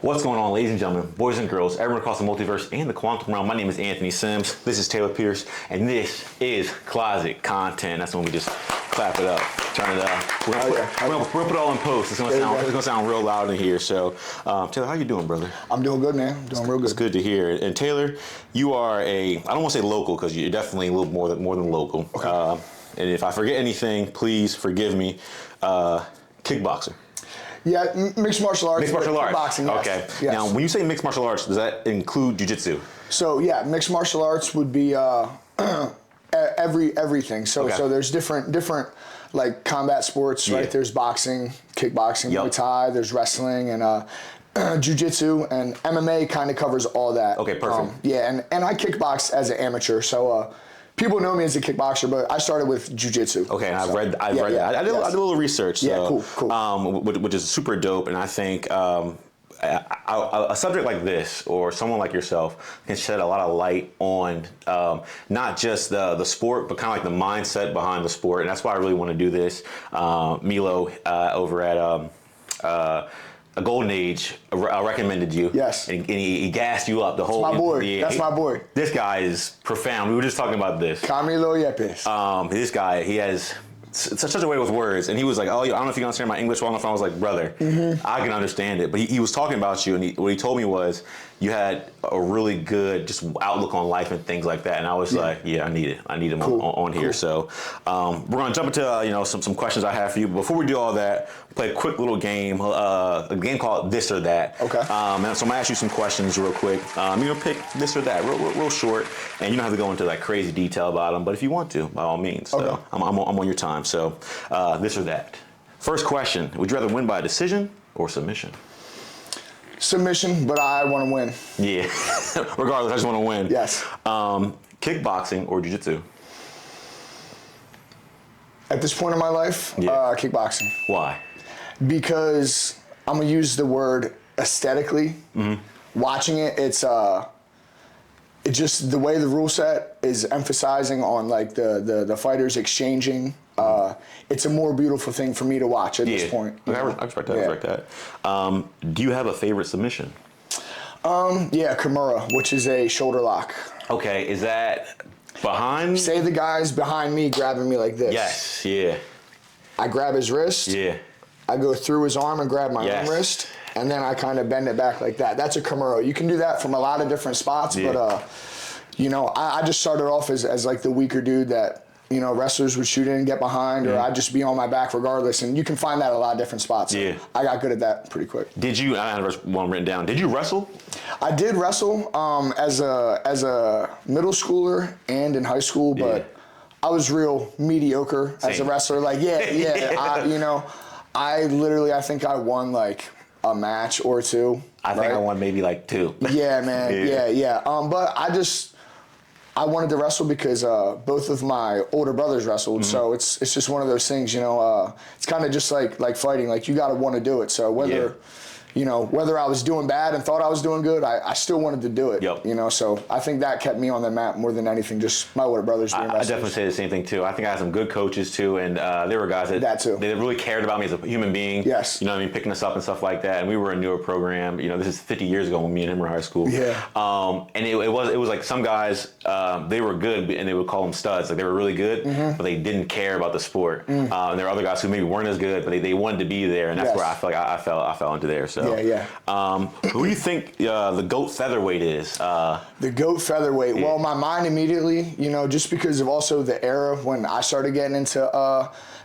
What's going on, ladies and gentlemen, boys and girls, everyone across the multiverse and the quantum realm? My name is Anthony Sims. This is Taylor Pierce, and this is Closet Content. That's when we just clap it up, turn it up. We're gonna put it all in post. It's gonna sound real loud in here. So, Taylor, how you doing, brother? I'm doing good, man. I'm doing real good. It's good to hear. And Taylor, you are I don't want to say local because you're definitely a little more than local. Okay. And if I forget anything, please forgive me. Kickboxer. Yeah, mixed martial arts. Mixed martial arts. Boxing, yes. Okay. Yes. Now, when you say mixed martial arts, does that include jiu-jitsu? So yeah, mixed martial arts would be everything. So Okay. so there's different like combat sports, Yeah. right? There's boxing, kickboxing, Yep. Muay Thai. There's wrestling and jiu-jitsu, and MMA kind of covers all that. Okay, perfect. Yeah, and I kickbox as an amateur, so. People know me as a kickboxer, but I started with jiu-jitsu. Okay, and I've read that. I did a little research. So, yeah, cool. Which is super dope, and I think a subject like this, or someone like yourself, can shed a lot of light on not just the sport, but kind of like the mindset behind the sport, and that's why I really want to do this. Milo over at a Golden Age recommended you. Yes. And he gassed you up the whole. That's my boy. That's my boy. This guy is profound. We were just talking about this. Camilo Yepes. This guy, he has such a way with words, and he was like, "Oh, I don't know if you can understand my English well enough." I was like, "Brother, I can understand it." But he was talking about you, and what he told me was you had a really good just outlook on life and things like that. And I was like, "Yeah, I need him on here." So we're gonna jump into some questions I have for you. But before we do all that, play a quick little game, a game called This or That. Okay. And so I'm gonna ask you some questions real quick. You're gonna pick this or that, real short, and you don't have to go into like crazy detail about them. But if you want to, by all means. So okay. I'm on your time. So this or that. First question: would you rather win by a decision or submission? Submission, but I want to win. Yeah. Regardless, I just want to win. Yes. Kickboxing or jiu-jitsu? At this point in my life, kickboxing. Why? Because I'm gonna use the word aesthetically. Watching it, it's just the way the rule set is emphasizing on like the fighters exchanging. It's a more beautiful thing for me to watch at this point. Okay, I respect that. I respect that. Do you have a favorite submission? Yeah, Kimura, which is a shoulder lock. Okay, is that behind? Say the guy's behind me grabbing me like this. Yes. Yeah. I grab his wrist. Yeah. I go through his arm and grab my own wrist, and then I kind of bend it back like that. That's a Kimura. You can do that from a lot of different spots, but I just started off as like the weaker dude that wrestlers would shoot in and get behind, or I'd just be on my back regardless. And you can find that at a lot of different spots. So I got good at that pretty quick. Did you? I had one written down. Did you wrestle? I did wrestle as a middle schooler and in high school, but I was real mediocre as a wrestler. Like I think I won like a match or two. I think I won maybe like two. Yeah, man. Yeah. But I wanted to wrestle because both of my older brothers wrestled, so it's just one of those things, it's kind of just like fighting, like you got to want to do it. So whether I was doing bad and thought I was doing good, I still wanted to do it. Yep. So I think that kept me on the map more than anything, just my older brothers doing wrestling. I definitely say the same thing too. I think I had some good coaches too, and there were guys that they really cared about me as a human being. Yes. You know what I mean, picking us up and stuff like that. And we were a newer program. This is 50 years ago when me and him were in high school. Yeah. And it was like some guys, they were good, and they would call them studs. Like they were really good, but they didn't care about the sport. And there were other guys who maybe weren't as good, but they wanted to be there, and that's where I feel like I fell into there. So who do you think the GOAT featherweight is? The GOAT featherweight. Well, my mind immediately, just because of also the era when I started getting into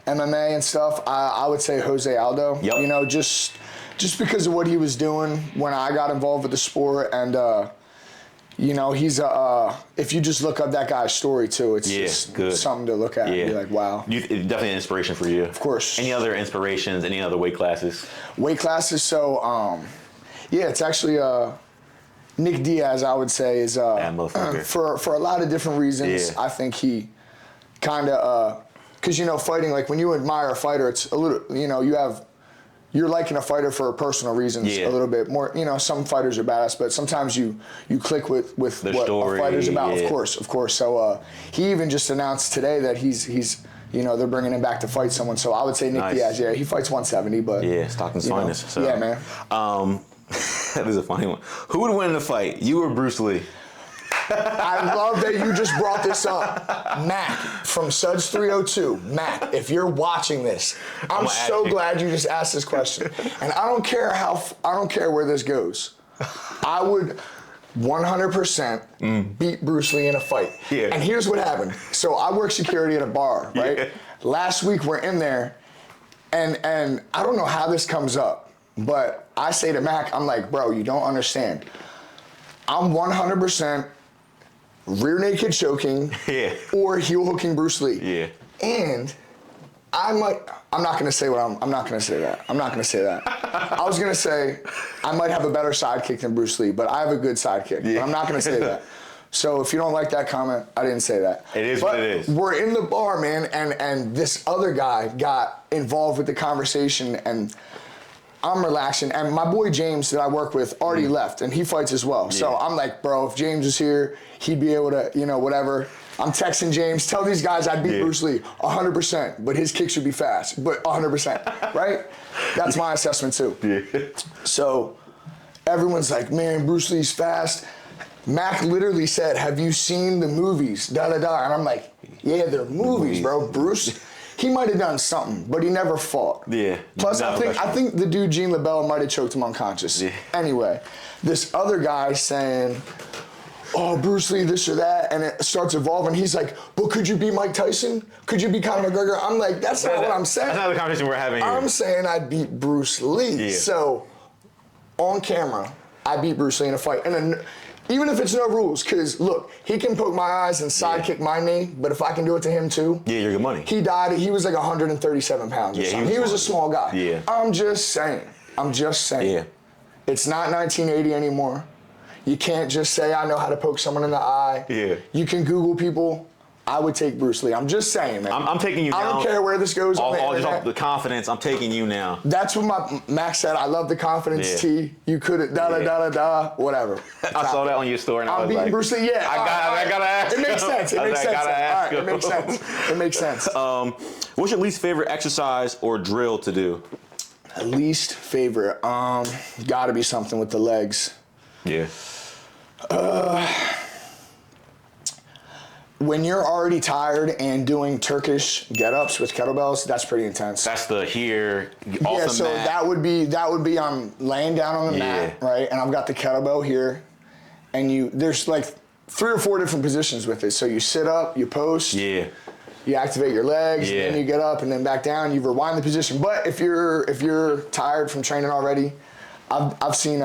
MMA and stuff, I would say Jose Aldo. Yep. Just because of what he was doing when I got involved with the sport, and he's if you just look up that guy's story too, it's just something to look at and be like, wow. Definitely an inspiration for you. Of course. Any other inspirations? Any other weight classes? Weight classes. So it's actually Nick Diaz, I would say, is for a lot of different reasons. I think he kind of because fighting, like when you admire a fighter, it's a little you're liking a fighter for personal reasons a little bit more. Some fighters are badass, but sometimes you click with what story, a fighter's about. Of course. So he even just announced today that he's they're bringing him back to fight someone. So I would say Nick Diaz. Yeah, he fights 170, but Stockton's finest. So. Yeah, man. That is a funny one. Who would win in a fight, you or Bruce Lee? I love that you just brought this up. Mac from Suds 302. Mac, if you're watching this, I'm so glad you just asked this question. And I don't care where this goes. I would 100% beat Bruce Lee in a fight. Yeah. And here's what happened. So I work security at a bar, right? Yeah. Last week we're in there, and I don't know how this comes up, but I say to Mac, I'm like, bro, you don't understand. I'm 100% rear naked choking or heel hooking Bruce Lee. Yeah. And I'm not gonna say I'm not gonna say that. I was gonna say I might have a better sidekick than Bruce Lee, but I have a good sidekick. Yeah. But I'm not gonna say that. So if you don't like that comment, I didn't say that. It is what it is. We're in the bar, man, and this other guy got involved with the conversation, and I'm relaxing, and my boy James that I work with already left, and he fights as well. Yeah. So I'm like, bro, if James was here, he'd be able to, whatever. I'm texting James, tell these guys I'd beat Bruce Lee 100%, but his kicks should be fast, but 100%, right? That's my assessment too. Yeah. So everyone's like, man, Bruce Lee's fast. Mac literally said, have you seen the movies, da-da-da, and I'm like, yeah, they're movies, bro. Bruce, he might have done something, but he never fought. Yeah. Plus, I think the dude Gene LaBella might have choked him unconscious. Yeah. Anyway, this other guy saying, oh, Bruce Lee, this or that, and it starts evolving. He's like, but could you beat Mike Tyson? Could you beat Conor McGregor? I'm like, that's not what I'm saying. That's not the conversation we're having here. I'm saying I'd beat Bruce Lee. Yeah. So, on camera, I beat Bruce Lee in a fight. And then, even if it's no rules, because look, he can poke my eyes and sidekick my knee, but if I can do it to him too. Yeah, you're good money. He died, he was like 137 pounds or something. He was a small guy. Yeah. I'm just saying. Yeah. It's not 1980 anymore. You can't just say, I know how to poke someone in the eye. Yeah. You can Google people. I would take Bruce Lee. I'm just saying, man. I'm taking you now. I don't care where this goes. Just the confidence. I'm taking you now. That's what Max said. I love the confidence, T. You could have whatever. I saw that on your story, and I was beating like, Bruce Lee. Yeah. I gotta ask. It makes sense. It makes sense. What's your least favorite exercise or drill to do? Least favorite. Gotta be something with the legs. Yeah. When you're already tired and doing Turkish get-ups with kettlebells, that's pretty intense. That's the here, off the mat. So that would be I'm laying down on the mat, right? And I've got the kettlebell here, and there's like 3 or 4 different positions with it. So you sit up, you post, you activate your legs, and then you get up and then back down. You rewind the position. But if you're tired from training already, I've seen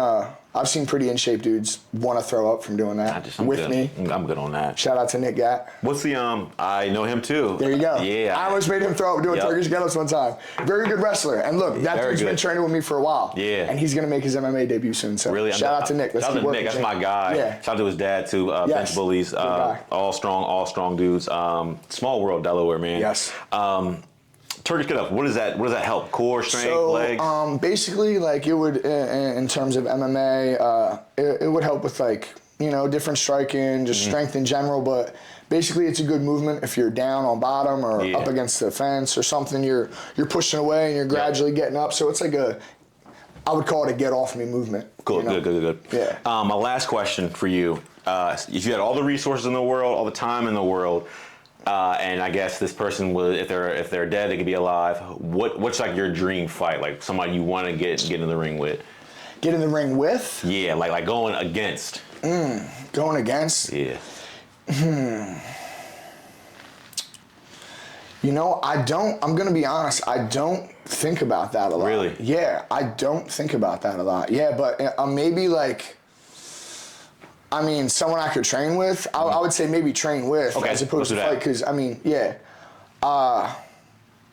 pretty in shape dudes want to throw up from doing that with me. I'm good on that. Shout out to Nick Gatt. What's the I know him too. There you go. Yeah. I almost made him throw up doing Turkish get-ups one time. Very good wrestler. And look, that dude's been training with me for a while. Yeah. And he's gonna make his MMA debut soon. So really, shout out to Nick. Shout out to Nick. That's my guy. Yeah. Shout out to his dad too. Bench bullies. All strong dudes. Small world, Delaware, man. Yes. Turkish get-up, what does that help? Core, strength, legs? Basically, like it would, in terms of MMA, it would help with like, different striking, just strength in general, but basically it's a good movement if you're down on bottom or up against the fence or something, you're pushing away and you're gradually getting up. So it's like I would call it a get off me movement. Cool, good. Yeah. My last question for you, if you had all the resources in the world, all the time in the world, and I guess this person would, if they're dead, they could be alive. What's like your dream fight? Like somebody you want to get in the ring with? Get in the ring with? Yeah, like going against. Going against? Yeah. I'm gonna be honest. I don't think about that a lot. Really? Yeah, I don't think about that a lot. Yeah, but maybe like. I mean, someone I could train with, I would say maybe train with as opposed to fight, because,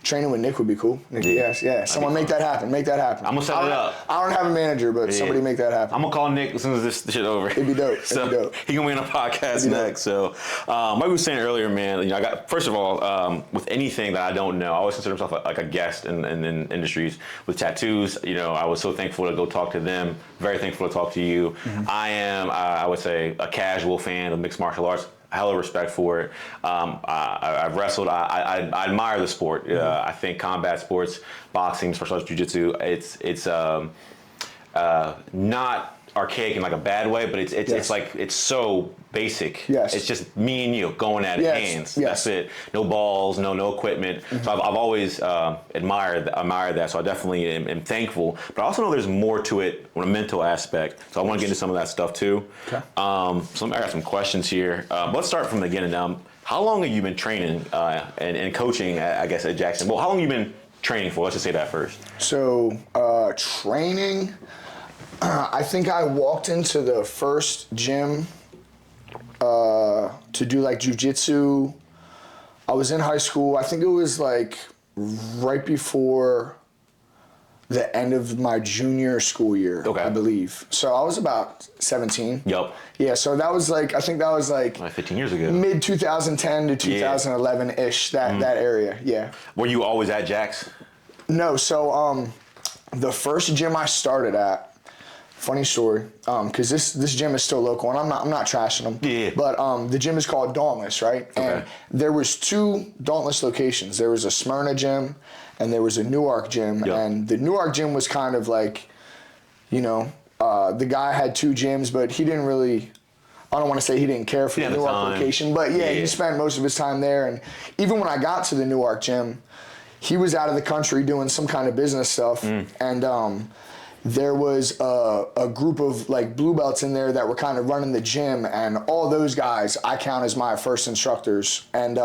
training with Nick would be cool. Nick, yeah. Someone make that happen. I'm going to set it up. I don't have a manager, but somebody make that happen. I'm going to call Nick as soon as this shit over. It'd be dope. He going to be on a podcast next. So, like we were saying earlier, man, first of all, with anything that I don't know, I always consider myself like a guest in industries. With tattoos, I was so thankful to go talk to them. Very thankful to talk to you. Mm-hmm. I am, I would say, a casual fan of mixed martial arts. Hella respect for it. I've wrestled. I admire the sport. I think combat sports, boxing, special arts, jiu-jitsu, it's not archaic in like a bad way, but it's like it's so basic. Yes. It's just me and you going at it, hands. Yes. That's it. No balls, no equipment. So I've always admired that. So I definitely am thankful. But I also know there's more to it on a mental aspect. So I want to get into some of that stuff too. Okay. So I got some questions here. Let's start from the beginning. How long have you been training and coaching, I guess, at Jackson? Well, how long have you been training for? Let's just say that first. So training, I think I walked into the first gym to do like jiu-jitsu. I was in high school. I think it was like right before the end of my junior school year, I believe. So I was about 17. Yep. Yeah, so that was like, I think that was like 15 years ago. Mid 2010 to 2011-ish, that area, yeah. Were you always at Jack's? No, so the first gym I started at, funny story, because this gym is still local, and I'm not trashing them. Yeah. But the gym is called Dauntless, right? Okay. And there was 2 Dauntless locations. There was a Smyrna gym, and there was a Newark gym. Yep. And the Newark gym was kind of like, the guy had 2 gyms, but he didn't really. I don't want to say he didn't care for the Newark location, but he spent most of his time there. And even when I got to the Newark gym, he was out of the country doing some kind of business stuff, and there was a group of like blue belts in there that were kind of running the gym, and all those guys I count as my first instructors. And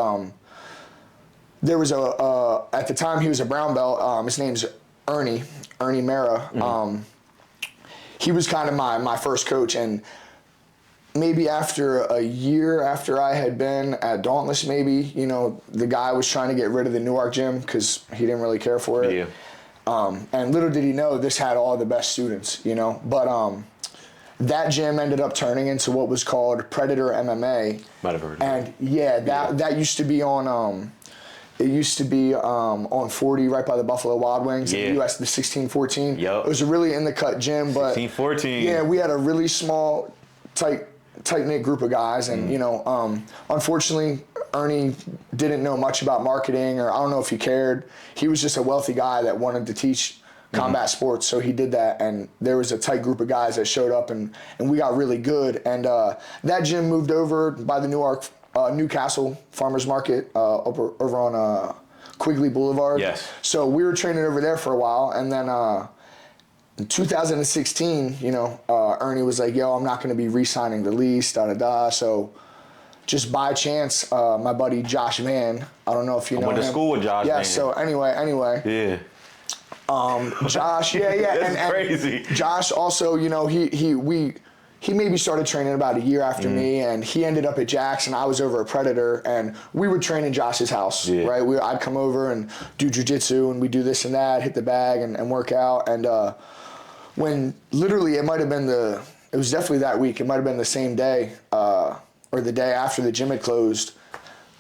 there was at the time he was a brown belt. His name's Ernie Mera. He was kind of my first coach, and maybe after a year after I had been at Dauntless, maybe, the guy was trying to get rid of the Newark gym because he didn't really care for it. Yeah. And little did he know this had all the best students, But that gym ended up turning into what was called Predator MMA. Might have heard of it. And that used to be on it used to be on 40 right by the Buffalo Wild Wings in the US, the 1614. Yep. It was a really in the cut gym, but 1614. Yeah, we had a really small, tight-knit group of guys, and unfortunately Ernie didn't know much about marketing, or I don't know if he cared. He was just a wealthy guy that wanted to teach combat sports, so he did that, and there was a tight group of guys that showed up, and we got really good. And that gym moved over by the Newcastle Farmers Market over on Quigley Boulevard. Yes. So we were training over there for a while, and then in 2016, Ernie was like, yo, I'm not going to be re-signing the lease, So just by chance, my buddy Josh Van, I don't know if you know him. I went to school with Josh Van. Yeah, so anyway. Yeah. Josh, That's crazy. Josh also, he maybe started training about a year after me, and he ended up at Jack's, and I was over at Predator, and we would train in Josh's house, right? I'd come over and do jiu-jitsu, and we'd do this and that, hit the bag and work out. And when literally it was definitely that week, it might have been the same day, or the day after the gym had closed,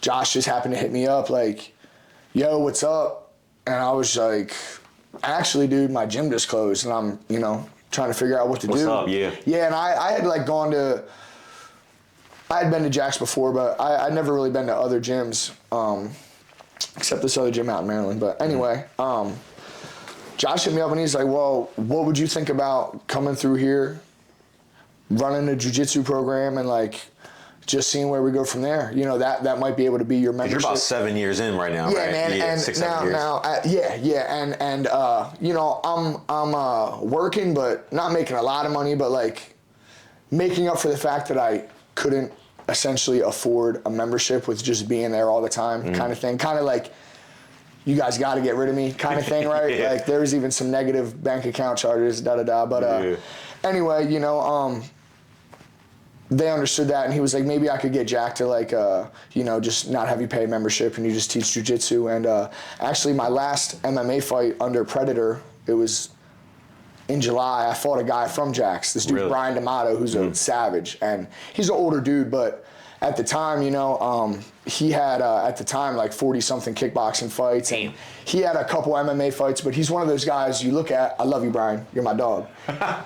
Josh just happened to hit me up like, yo, what's up? And I was like, actually, dude, my gym just closed, and I'm, trying to figure out what to do. What's up, yeah. Yeah, and I had like I had been to Jack's before, but I'd never really been to other gyms, except this other gym out in Maryland. But anyway, Josh hit me up and he's like, well, what would you think about coming through here, running a jiu-jitsu program, and like just seeing where we go from there? That might be able to be your membership. You're about 7 years in right now, right? Man, yeah, and 6, 7 years. I'm working, but not making a lot of money, but like making up for the fact that I couldn't essentially afford a membership with just being there all the time, kind of thing. Kind of like, you guys got to get rid of me kind of thing, right? Yeah. Like there was even some negative bank account charges, But anyway, they understood that, and he was like, maybe I could get Jack to like, just not have you pay a membership and you just teach jiu-jitsu. And actually my last MMA fight under Predator, it was in July. I fought a guy from Jack's, this dude, Really? Brian D'Amato, who's a savage, and he's an older dude, but at the time, he had, at the time, like 40-something kickboxing fights, and he had a couple MMA fights, but he's one of those guys you look at. I love you, Brian. You're my dog.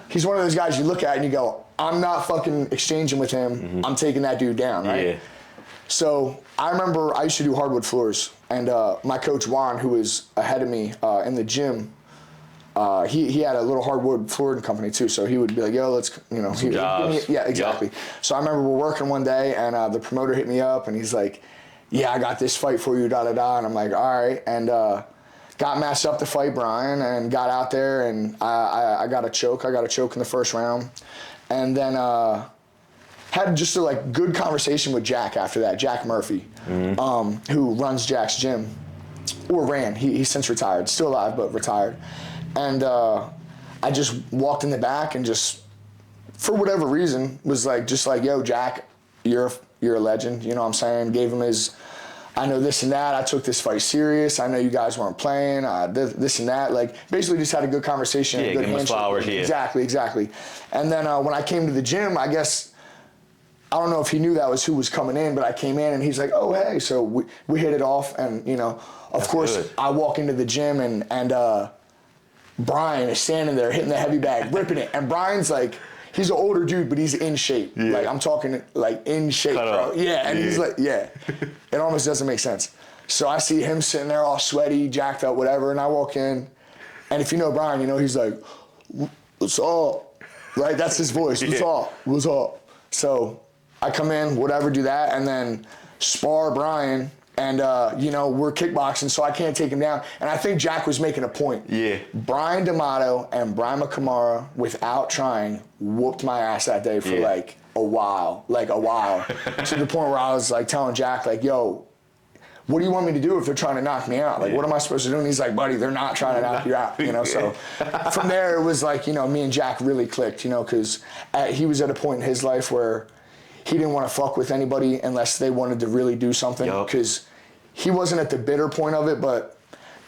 He's one of those guys you look at and you go, I'm not fucking exchanging with him. I'm taking that dude down, right? Yeah. So I remember I used to do hardwood floors, and my coach Juan, who was ahead of me in the gym, he had a little hardwood flooring company too, so he would be like, "Yo, let's," yeah, exactly. Yep. So I remember we're working one day, and the promoter hit me up, and he's like, "Yeah, I got this fight for you, da da da," and I'm like, "All right," and got matched up to fight Brian, and got out there, and I got a choke. I got a choke in the first round, and then had just a good conversation with Jack after that, Jack Murphy, who runs Jack's gym, or ran. He's since retired, still alive but retired. And I just walked in the back and just, for whatever reason, was like, "Yo, Jack, you're a legend." You know what I'm saying? Gave him his, "I know this and that. I took this fight serious. I know you guys weren't playing. This and that." Basically just had a good conversation. Yeah, a good give him flowers. Yeah. Exactly. And then when I came to the gym, I guess, I don't know if he knew that was who was coming in, but I came in and he's like, "Oh, hey." So we hit it off, and of course, good. I walk into the gym and Brian is standing there hitting the heavy bag, ripping it. And Brian's he's an older dude, but he's in shape. Yeah. I'm talking in shape, bro. Yeah, and he's yeah. It almost doesn't make sense. So I see him sitting there all sweaty, jacked up, whatever, and I walk in, and if you know Brian, he's like, "What's up?" Right? That's his voice. "What's up? What's up?" So I come in, whatever, do that, and then spar Brian. And, we're kickboxing, so I can't take him down. And I think Jack was making a point. Yeah. Brian D'Amato and Brian McNamara, without trying, whooped my ass that day for, a while. To the point where I was, telling Jack, "Yo, what do you want me to do if they're trying to knock me out? What am I supposed to do?" And he's like, "Buddy, they're not trying to knock you out." So from there, it was me and Jack really clicked, because he was at a point in his life where he didn't want to fuck with anybody unless they wanted to really do something, because he wasn't at the bitter point of it, but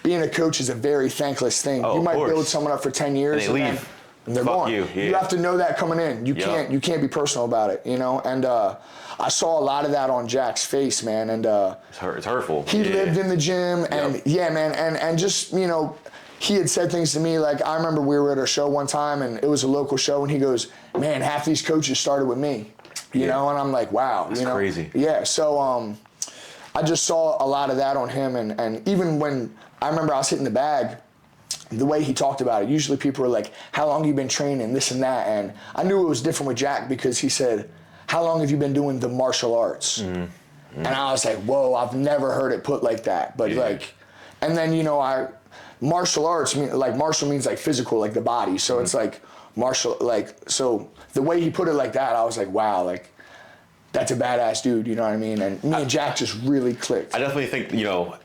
being a coach is a very thankless thing. You might build someone up for 10 years and they leave. And they're gone. You have to know that coming in. You can't be personal about it, And I saw a lot of that on Jack's face, man. And it's hurtful. He lived in the gym, and man, and just he had said things to me I remember we were at a show one time, and it was a local show, and he goes, "Man, half these coaches started with me." And I'm like, wow. That's crazy. Yeah, so I just saw a lot of that on him, and even when I remember I was hitting the bag, the way he talked about it, usually people were like, "How long have you been training, this and that?" And I knew it was different with Jack because he said, "How long have you been doing the martial arts?" And I was like, whoa, I've never heard it put like that. But and then, martial arts, martial means physical, the body. So it's martial, so the way he put it like that, I was like, wow, that's a badass dude, you know what I mean? And me and Jack just really clicked. I definitely think,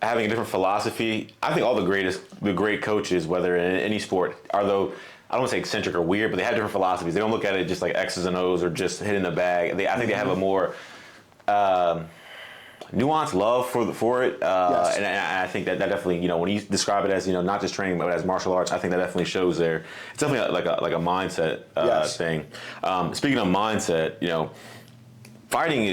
having a different philosophy, I think all the great coaches, whether in any sport, are though, I don't want to say eccentric or weird, but they have different philosophies. They don't look at it just like X's and O's or just hitting the bag. I think they have a more nuanced love for it. Yes. And I think that definitely, when you describe it as, not just training, but as martial arts, I think that definitely shows there. It's definitely like a mindset thing. Speaking of mindset, fighting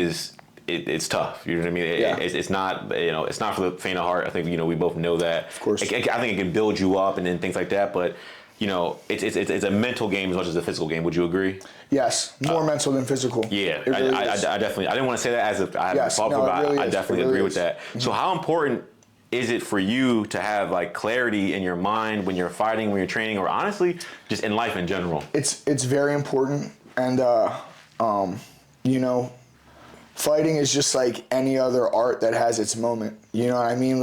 it's tough. You know what I mean? It's not it's not for the faint of heart. I think we both know that. Of course. I think it can build you up and things like that. But it's a mental game as much as a physical game. Would you agree? Yes, more mental than physical. Yeah, really I definitely. I didn't want to say that as if I haven't fought but really I definitely agree with that. Mm-hmm. So how important is it for you to have clarity in your mind when you're fighting, when you're training, or honestly just in life in general? It's very important, and fighting is just like any other art that has its moment. You know what I mean?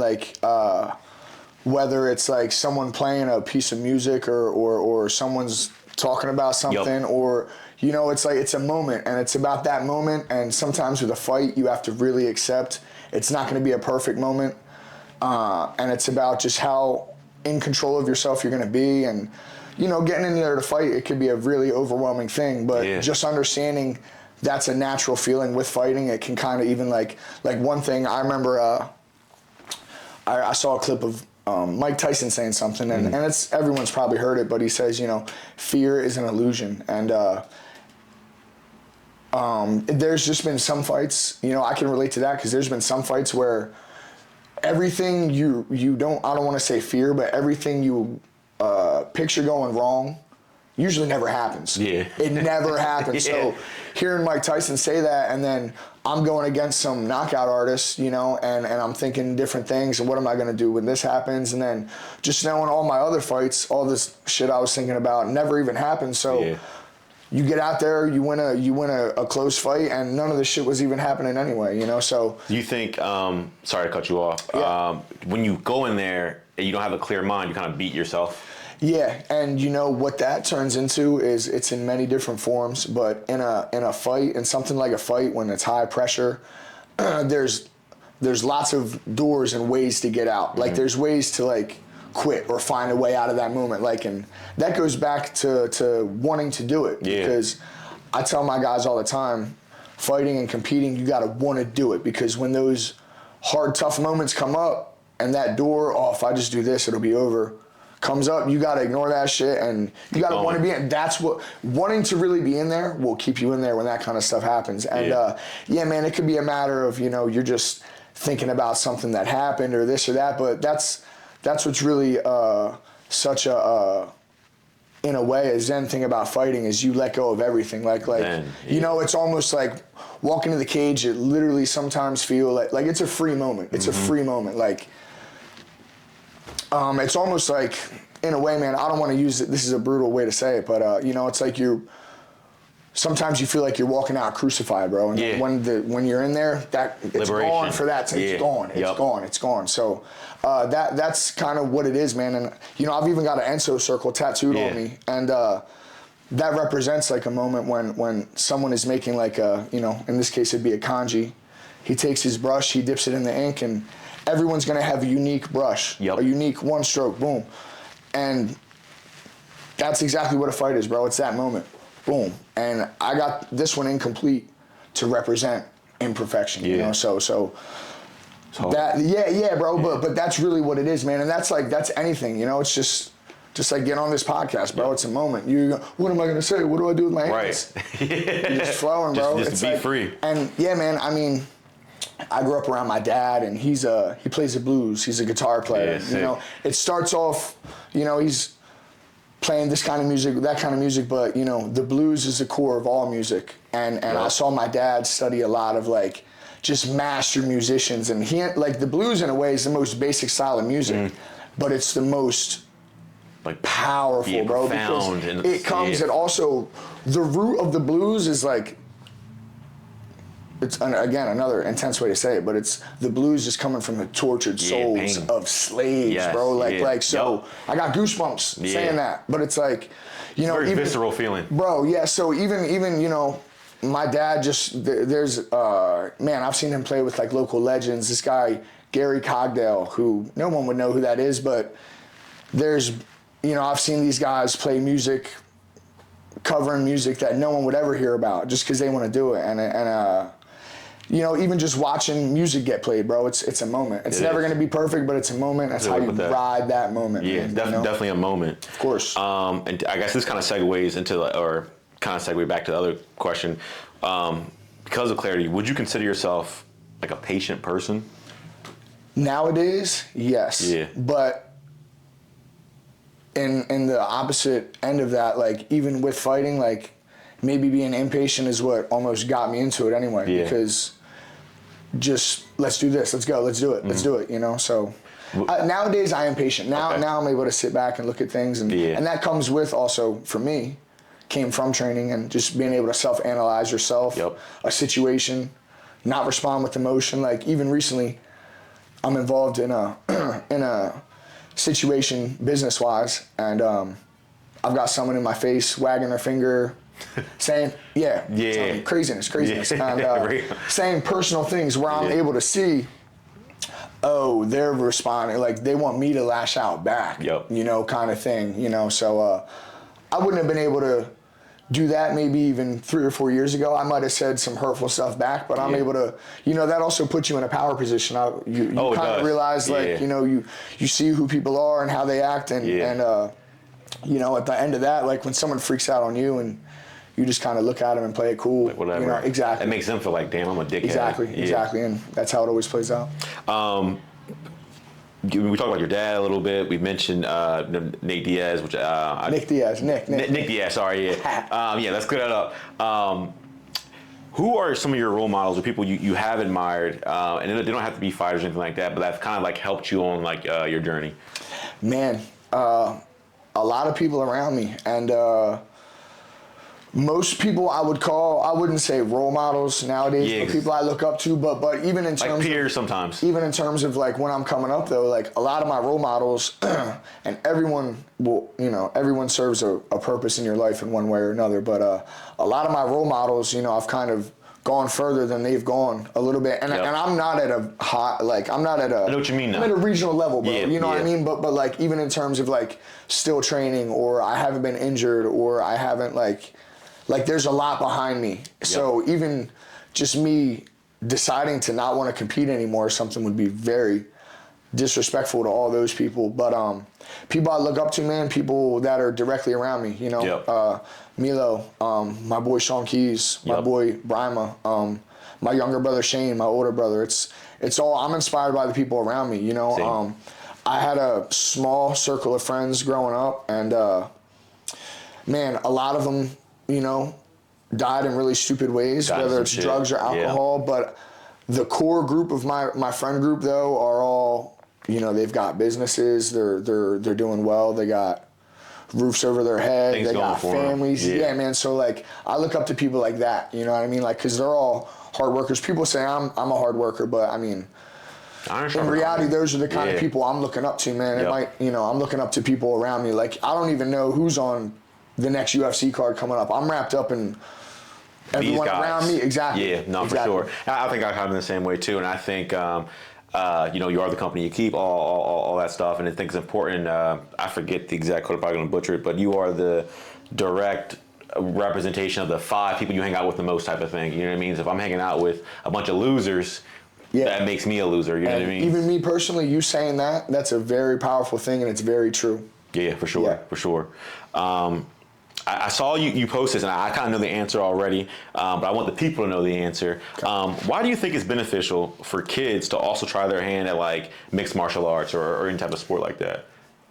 Whether it's someone playing a piece of music or someone's talking about something, or it's a moment, and it's about that moment. And sometimes with a fight, you have to really accept it's not going to be a perfect moment, and it's about just how in control of yourself you're going to be. And getting in there to fight, it could be a really overwhelming thing, but just understanding that's a natural feeling with fighting. It can kind of even one thing I remember. I saw a clip of Mike Tyson saying something, and it's everyone's probably heard it, but he says, fear is an illusion. And there's just been some fights, I can relate to that, because there's been some fights where everything I don't want to say fear, but everything you picture going wrong usually never happens. Yeah. It never happens. Yeah. So hearing Mike Tyson say that, and then I'm going against some knockout artists, you know, and I'm thinking different things, and what am I going to do when this happens? And then just knowing all my other fights, all this shit I was thinking about never even happened. So you get out there, you win a close fight, and none of this shit was even happening anyway, you know. So you think? Sorry to cut you off. Yeah. When you go in there and you don't have a clear mind, you kind of beat yourself. Yeah, and you know what that turns into is it's in many different forms, but in a fight, in something like a fight when it's high pressure, there's lots of doors and ways to get out. Like there's ways to like quit or find a way out of that moment. Like, and that goes back to wanting to do it, because I tell my guys all the time, fighting and competing, you got to want to do it, because when those hard, tough moments come up and that door, oh, if I just do this, it'll be over, comes up, you got to ignore that shit, and you got to want to be in. That's what, wanting to really be in there will keep you in there when that kind of stuff happens. And yeah, man, it could be a matter of, you know, you're just thinking about something that happened or this or that, but that's what's really such a in a way, a Zen thing about fighting is you let go of everything. Like you know, it's almost like walking to the cage. It literally sometimes feel like it's a free moment. It's a free moment. Like it's almost like, in a way, man, I don't want to use it. This is a brutal way to say it, but you know, it's like sometimes you feel like you're walking out crucified, bro. And when you're in there, it's gone for that. It's gone. It's gone. It's gone. So that's kind of what it is, man. And you know, I've even got an Enso circle tattooed on me, and that represents like a moment when someone is making like a, you know, in this case it'd be a kanji. He takes his brush, he dips it in the ink, and everyone's gonna have a unique brush, a unique one stroke, boom. And that's exactly what a fight is, bro. It's that moment. Boom. And I got this one incomplete to represent imperfection, you know? So that, bro, but that's really what it is, man. And that's anything, you know? It's just like getting on this podcast, bro. It's a moment. You go, what am I going to say? What do I do with my hands? Right. You're just flowing, bro. Just be free. And yeah, man, I mean, I grew up around my dad, and he plays the blues. He's a guitar player. You know, it starts off, you know, he's playing this kind of music, that kind of music, but you know, the blues is the core of all music. And I saw my dad study a lot of like just master musicians, and he, like, the blues in a way is the most basic style of music, but it's the most like powerful, bro, because it comes and also the root of the blues is like, it's again another intense way to say it, but it's the blues is coming from the tortured souls of slaves, bro. Like so, I got goosebumps saying that. But it's like, you know, very visceral feeling, bro. Yeah. So even you know, my dad there's man, I've seen him play with like local legends. This guy Gary Cogdale, who no one would know who that is, but there's, you know, I've seen these guys play music, covering music that no one would ever hear about just because they want to do it, and you know, even just watching music get played, bro, it's a moment. It's never going to be perfect, but it's a moment. That's how you ride that moment. Yeah, man, definitely a moment. Of course. And I guess this kind of segues into, or kind of segue back to the other question. Because of clarity, would you consider yourself like a patient person? Nowadays, yes. Yeah. But in the opposite end of that, like even with fighting, like maybe being impatient is what almost got me into it anyway. Because just let's do this, let's go, let's do it, let's do it, you know. So nowadays I am patient. Now I'm able to sit back and look at things, and that comes with also, for me, came from training and just being able to self-analyze yourself, a situation, not respond with emotion. Like even recently, I'm involved in a situation business-wise, and I've got someone in my face wagging their finger, saying, craziness, and saying personal things where I'm able to see, oh, they're responding, like they want me to lash out back, you know, kind of thing, you know. So I wouldn't have been able to do that maybe even 3 or 4 years ago. I might have said some hurtful stuff back, but I'm able to, you know, that also puts you in a power position. You kind of realize, like, you know, you see who people are and how they act, and you know, at the end of that, like when someone freaks out on you and you just kind of look at them and play it cool. Like whatever. You know, exactly. It makes them feel like, damn, I'm a dickhead. Exactly. And that's how it always plays out. we talked about your dad a little bit. We mentioned Nate Diaz, which Nick Diaz. Sorry, yeah, yeah. Let's clear that up. Who are some of your role models or people you have admired, and they don't have to be fighters or anything like that, but that's kind of like helped you on like your journey? Man, a lot of people around me, and most people I wouldn't say role models nowadays, but people I look up to, but even in terms like peers sometimes. Even in terms of like when I'm coming up though, like a lot of my role models, and everyone serves a purpose in your life in one way or another, but a lot of my role models, I've kind of gone further than they've gone a little bit, and I'm not at a high, like I'm not at a. I know what you mean now. I'm at a regional level, bro. Yeah, you know what I mean? But like even in terms of like still training, or I haven't been injured, or I haven't like there's a lot behind me. So even just me deciding to not want to compete anymore or something would be very disrespectful to all those people. But people I look up to, man, people that are directly around me, Milo, my boy Sean Keys, my boy Brima, my younger brother Shane, my older brother. It's all, I'm inspired by the people around me, I had a small circle of friends growing up, and man, a lot of them, died in really stupid ways, whether it's drugs or alcohol. But the core group of my friend group though are all, they've got businesses, they're doing well, they got roofs over their head, they got families. Yeah, man. So like I look up to people like that, you know what I mean? Like, cause they're all hard workers. People say I'm a hard worker, but I mean, in reality, those are the kind of people I'm looking up to, man. It might, I'm looking up to people around me. Like, I don't even know who's on the next UFC card coming up. I'm wrapped up in everyone around me. Exactly. Yeah, no, for sure. I think I kind of in the same way too, and I think you are the company you keep, all that stuff, and I think it's important. I forget the exact quote, I'm probably going to butcher it, but you are the direct representation of the 5 people you hang out with the most type of thing. You know what I mean? So if I'm hanging out with a bunch of losers, that makes me a loser. You know what I mean? Even me personally, you saying that's a very powerful thing, and it's very true. Yeah, for sure. Yeah. For sure. I saw you post this, and I kind of know the answer already, but I want the people to know the answer. Why do you think it's beneficial for kids to also try their hand at like mixed martial arts or any type of sport like that?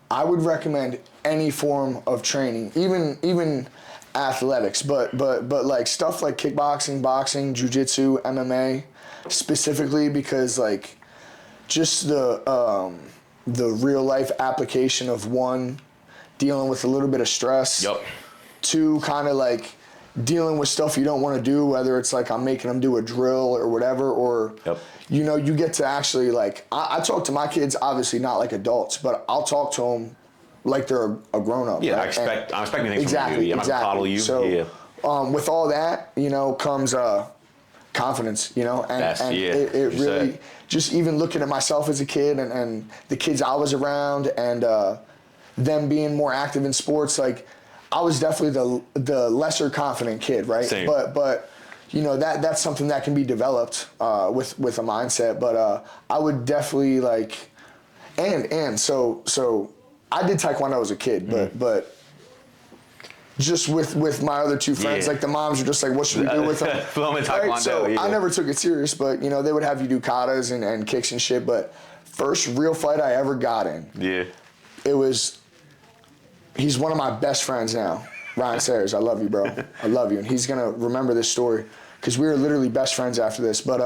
I would recommend any form of training, even athletics, but like stuff like kickboxing, boxing, jiu-jitsu, MMA, specifically because like just the real life application of one, dealing with a little bit of stress. Yep. 2, kind of like dealing with stuff you don't want to do, whether it's like I'm making them do a drill or whatever, or you get to actually like I talk to my kids, obviously not like adults, but I'll talk to them like they're a grown up. Yeah, right? I'm expecting things from you. I'm not gonna coddle you. So with all that, comes confidence, and it really just even looking at myself as a kid and the kids I was around and them being more active in sports, like I was definitely the lesser confident kid, right? Same. But that's something that can be developed with a mindset. But I would definitely like, and so I did Taekwondo as a kid, but just with my other 2 friends, like the moms were just like, what should we do with them? Right? So I never took it serious, but they would have you do katas and kicks and shit. But first real fight I ever got in, he's one of my best friends now, Ryan Sayers. I love you, bro. I love you. And he's going to remember this story because we were literally best friends after this. But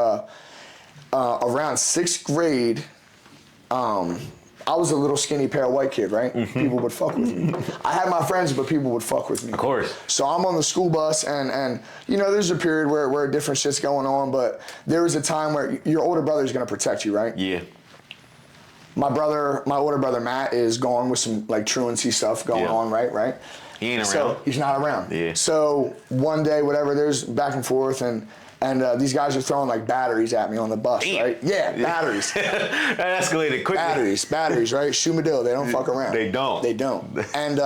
around 6th grade, I was a little skinny pale white kid, right? Mm-hmm. People would fuck with me. I had my friends, but people would fuck with me. Of course. So I'm on the school bus, and there's a period where different shit's going on, but there was a time where your older brother's going to protect you, right? Yeah. My older brother Matt is gone with some like truancy stuff going on, right? He ain't around. So he's not around. Yeah. So one day, whatever, there's back and forth, and these guys are throwing like batteries at me on the bus, right? Yeah, batteries. That escalated quickly. Batteries, right? Shumadil, they don't fuck around. They don't. And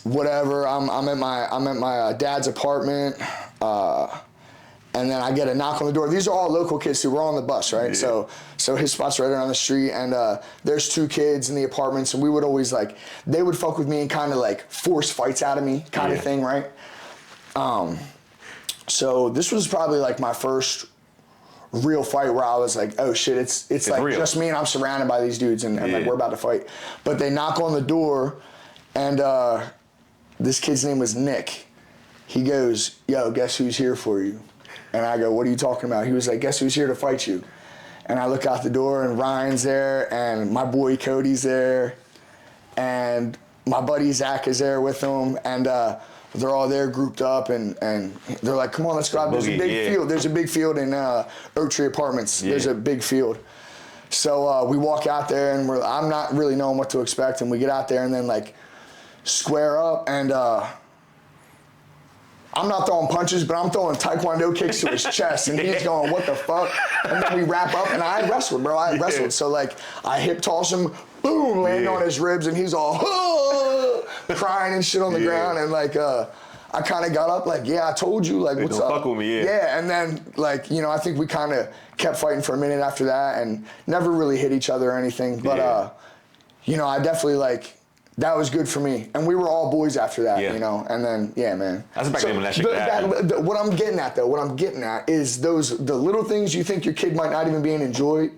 whatever, I'm at my dad's apartment. And then I get a knock on the door. These are all local kids who were on the bus, right? Yeah. So his spot's right around the street, and there's 2 kids in the apartments, and we would always like, they would fuck with me and kind of like force fights out of me kind of thing, right? So this was probably like my first real fight where I was like, oh shit, it's like real. Just me and I'm surrounded by these dudes and like we're about to fight. But they knock on the door and this kid's name was Nick. He goes, yo, guess who's here for you? And I go, what are you talking about? He was like, guess who's here to fight you? And I look out the door and Ryan's there and my boy Cody's there and my buddy Zach is there with them and they're all there grouped up and they're like, come on, let's go out. There's a big field. There's a big field in Oak Tree Apartments. There's a big field. So we walk out there and I'm not really knowing what to expect and we get out there and then like square up and I'm not throwing punches, but I'm throwing taekwondo kicks to his chest, and he's going, what the fuck? And then we wrap up, and I wrestled, bro. I wrestled. So, like, I hip toss him, boom, land on his ribs, and he's all, crying and shit on the ground. And, like, I kind of got up, like, yeah, I told you, like, what's up? Fuck with me, yeah, and then, like, you know, I think we kind of kept fighting for a minute after that and never really hit each other or anything. But, you know, I definitely, like, that was good for me. And we were all boys after that, you know? And then, yeah, man. That's back then when that shit happened. What I'm getting at, though, is the little things you think your kid might not even be enjoying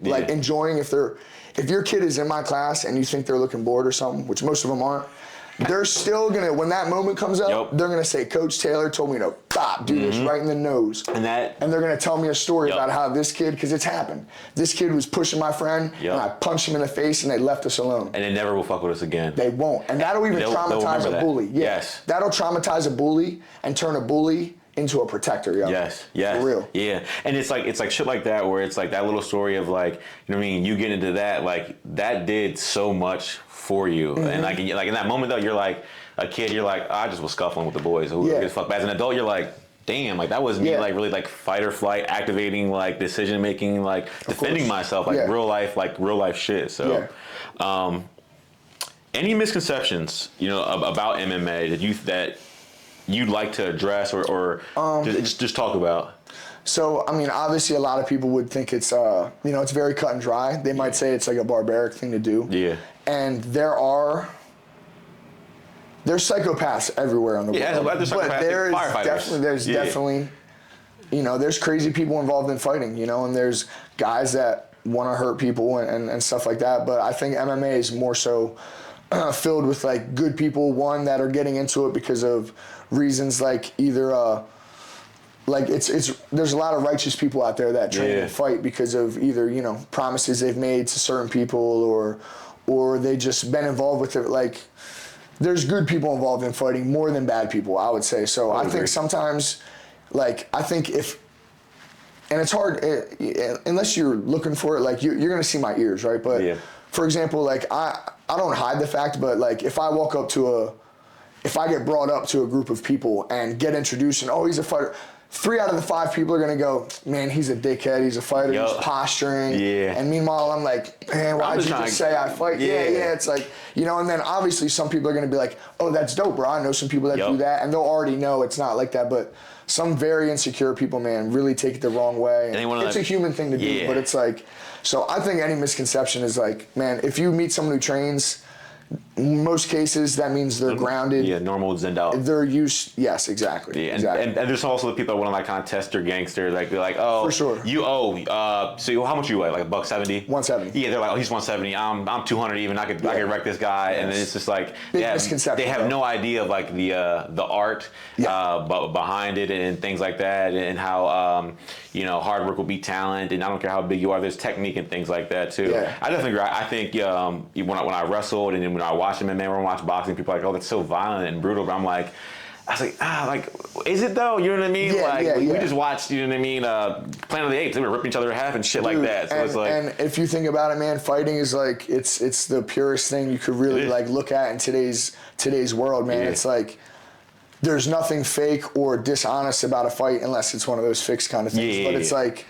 if your kid is in my class and you think they're looking bored or something, which most of them aren't, they're still going to, when that moment comes up, they're going to say, Coach Taylor told me to do this right in the nose. And they're going to tell me a story about how this kid, because it's happened. This kid was pushing my friend, and I punched him in the face, and they left us alone. And they never will fuck with us again. They won't. And that'll even traumatize a bully. Yeah. Yes. That'll traumatize a bully and turn a bully into a protector, yo. Yes. For real. Yeah. And it's like shit like that where it's like that little story of like, you know what I mean, you get into that, like that did so much for you. And like in that moment though, you're like a kid, you're like, I just was scuffling with the boys. Who gives a fuck? But as an adult, you're like, damn, like that was me like really like fight or flight, activating like decision making, like defending myself, like real life shit. So any misconceptions, you know, about MMA that you'd like to address or just talk about? So, I mean, obviously a lot of people would think it's, you know, it's very cut and dry. They might say it's like a barbaric thing to do. Yeah. And there's psychopaths everywhere in the world. But there's definitely, you know, there's crazy people involved in fighting, you know, and there's guys that want to hurt people and stuff like that. But I think MMA is more so filled with like good people, one, that are getting into it because of reasons like either like there's a lot of righteous people out there that train and fight because of either, you know, promises they've made to certain people or they just been involved with it. Like there's good people involved in fighting more than bad people, I would say. So I think sometimes, like, I think if, and it's hard unless you're looking for it, like you're gonna see my ears, right? But for example, like I don't hide the fact, but like if I get brought up to a group of people and get introduced and, oh, he's a fighter, 3 out of the 5 people are going to go, man, he's a dickhead, he's a fighter, he's posturing. Yeah. And meanwhile, I'm like, man, why'd you just say I fight? Yeah, it's like, you know, and then obviously some people are going to be like, oh, that's dope, bro. I know some people that do that, and they'll already know it's not like that, but some very insecure people, man, really take it the wrong way. And it's a human thing to do, but it's like, so I think any misconception is like, man, if you meet someone who trains, in most cases, that means they're grounded. Yeah, normal zen out. They're used. Yes, exactly. Yeah, exactly. And there's also the people that want to like kind of test their gangster. Like they're like, oh, for sure. So how much you weigh? Like $170? 170. Yeah, they're like, oh, he's 170. I'm 200 even. I could wreck this guy. And then it's just like misconception. They have no idea of like the art behind it and things like that, and how you know, hard work will beat talent, and I don't care how big you are. There's technique and things like that too. Yeah. I definitely agree. I think when I wrestled and then when I watch MMA or watch boxing, people are like, oh, that's so violent and brutal. But I was like, is it though? You know what I mean? We just watched, you know what I mean, Planet of the Apes. They were ripping each other in half and shit like that. So it's like, and if you think about it, man, fighting is like it's the purest thing you could really like look at in today's world, man. It's like there's nothing fake or dishonest about a fight unless it's one of those fixed kind of things. But it's like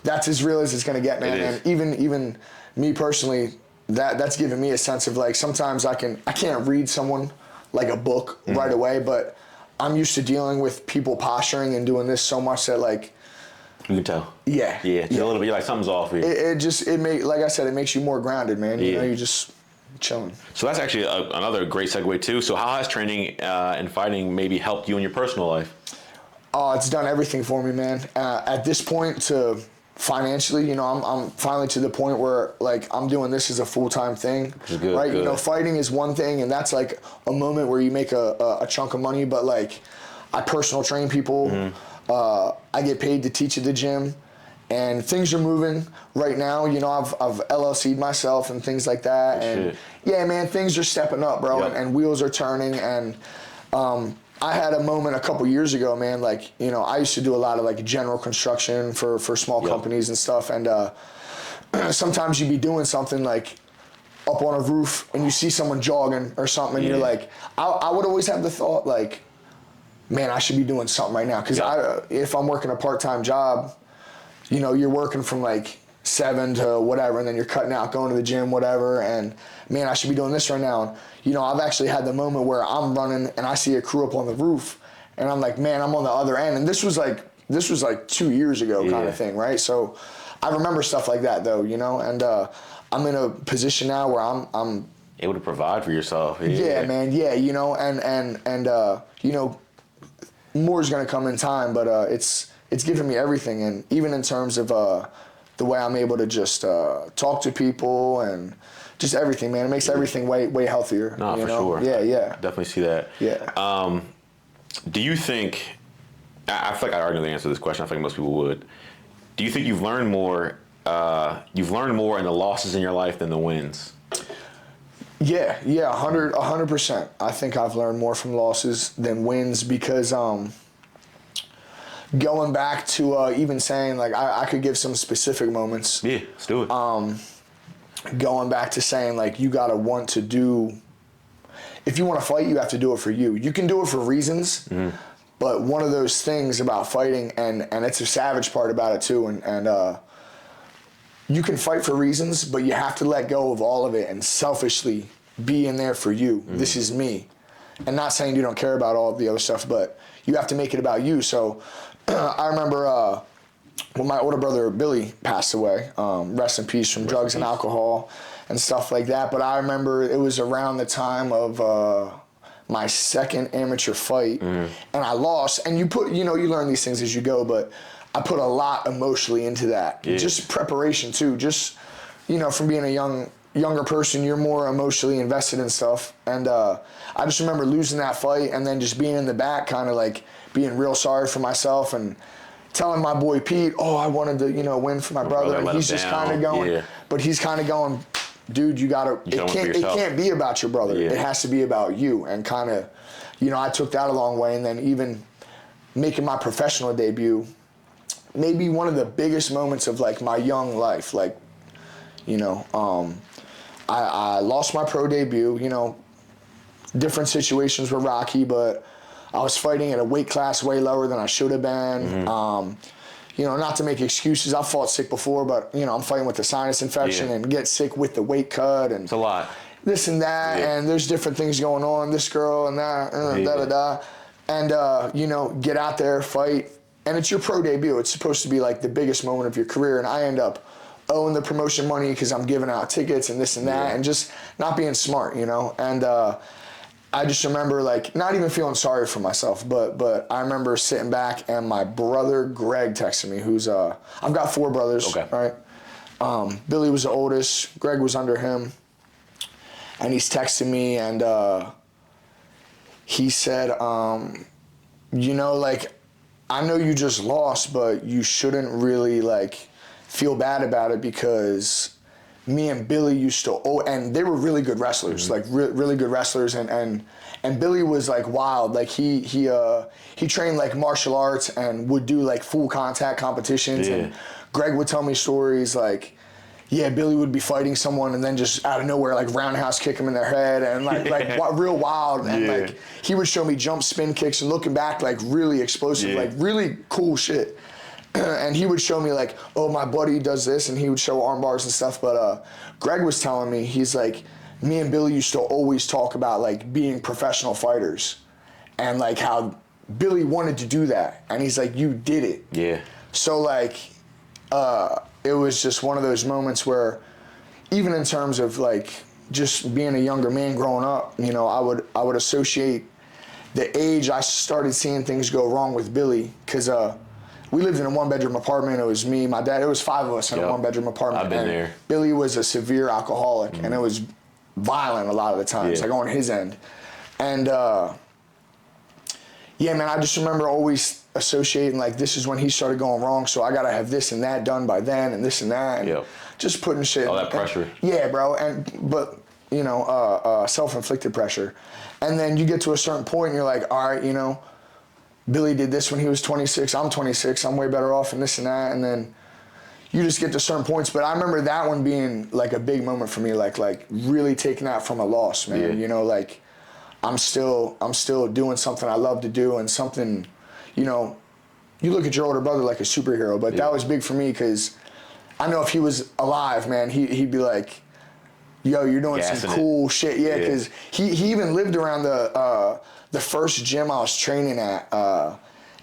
that's as real as it's gonna get, man. And even me personally, that's given me a sense of like sometimes I can't read someone like a book right away, but I'm used to dealing with people posturing and doing this so much that like you can tell. Yeah. A little bit. You're like something's off here. Like I said, it makes you more grounded, man. You know, you just chilling. So that's actually another great segue too. So how has training and fighting maybe helped you in your personal life? Oh, it's done everything for me, man. At this point, to financially, I'm finally to the point where like I'm doing this as a full-time thing, good, right? good. Fighting is one thing, and that's like a moment where you make a chunk of money. But like, I personal train people. I get paid to teach at the gym, and things are moving right now. I've LLC'd myself and things like that, and yeah, man, things are stepping up, bro, and wheels are turning, and I had a moment a couple years ago, man, like, I used to do a lot of like general construction for small companies and stuff. And sometimes you'd be doing something like up on a roof and you see someone jogging or something, and you're like, I would always have the thought like, man, I should be doing something right now. Because if I'm working a part-time job, you're working from like 7 to whatever, and then you're cutting out, going to the gym, whatever, and man, I should be doing this right now. And, I've actually had the moment where I'm running and I see a crew up on the roof, and I'm like, man, I'm on the other end. And this was like 2 years ago kind of thing, right? So I remember stuff like that though, and I'm in a position now where I'm able to provide for yourself. Yeah, man, yeah, and more is gonna come in time, but it's given me everything, and even in terms of the way I'm able to just talk to people and just everything, man. It makes everything way healthier. No, for sure. Yeah. Definitely see that. Yeah. Do you think, I feel like I already know the answer to this question. I think most people would. Do you think you've learned more in the losses in your life than the wins? Yeah, 100%. I think I've learned more from losses than wins because going back to even saying, like, I could give some specific moments. Yeah, let's do it. Going back to saying, like, you got to want to do, if you want to fight, you have to do it for you. You can do it for reasons, but one of those things about fighting, and it's a savage part about it too, and you can fight for reasons, but you have to let go of all of it and selfishly be in there for you. This is me. And not saying you don't care about all of the other stuff, but you have to make it about you. So I remember when my older brother Billy passed away, rest in peace, from drugs and alcohol and stuff like that. But I remember it was around the time of my second amateur fight, and I lost. And you learn these things as you go, but I put a lot emotionally into that. Yeah. Just preparation too. Just, from being a younger person, you're more emotionally invested in stuff. And I just remember losing that fight and then just being in the back, kind of like being real sorry for myself and telling my boy Pete, I wanted to, win for my brother. And he's just kind of going, but he's kind of going, dude, it can't be about your brother. Yeah. It has to be about you. And kind of, I took that a long way. And then even making my professional debut, maybe one of the biggest moments of like my young life, like, I lost my pro debut, different situations were rocky, but I was fighting at a weight class way lower than I should have been. Not to make excuses, I've fought sick before, but I'm fighting with a sinus infection and get sick with the weight cut, and it's a lot. This and that, and there's different things going on, this girl and that, and get out there, fight. And it's your pro debut. It's supposed to be like the biggest moment of your career. And I end up owing the promotion money because I'm giving out tickets and this and that and just not being smart, And I just remember like not even feeling sorry for myself, but I remember sitting back and my brother Greg texted me, who's I've got 4 brothers, right? Billy was the oldest, Greg was under him, and he's texting me and he said, like, I know you just lost, but you shouldn't really like feel bad about it because me and Billy used to, and they were really good wrestlers, like really good wrestlers, and Billy was like wild, like he trained like martial arts and would do like full contact competitions, and Greg would tell me stories like, Billy would be fighting someone and then just out of nowhere like roundhouse kick him in their head and real wild, and like he would show me jump spin kicks and looking back like really explosive, like really cool shit. And he would show me like, my buddy does this, and he would show arm bars and stuff. But Greg was telling me, he's like, me and Billy used to always talk about like being professional fighters and like how Billy wanted to do that, and he's like, you did it. Yeah. So like it was just one of those moments where even in terms of like just being a younger man growing up, I would associate the age I started seeing things go wrong with Billy, because we lived in a 1-bedroom apartment. It was me, my dad. It was 5 of us in a 1-bedroom apartment. I've been there. Billy was a severe alcoholic, and it was violent a lot of the times, like on his end. And yeah, man, I just remember always associating like this is when he started going wrong, so I gotta have this and that done by then, and this and that, and just putting shit. All that pressure. Yeah, bro, but you know, self-inflicted pressure. And then you get to a certain point, and you're like, all right, you know, Billy did this when he was 26. I'm 26. I'm way better off, and this and that, and then you just get to certain points. But I remember that one being like a big moment for me, like really taking that from a loss, man. Yeah. You know, like I'm still doing something I love to do, and something, you know, you look at your older brother like a superhero, but that was big for me because I know if he was alive, man, he'd be like, yo, you're doing some cool shit. Yeah, because he even lived around the first gym I was training at,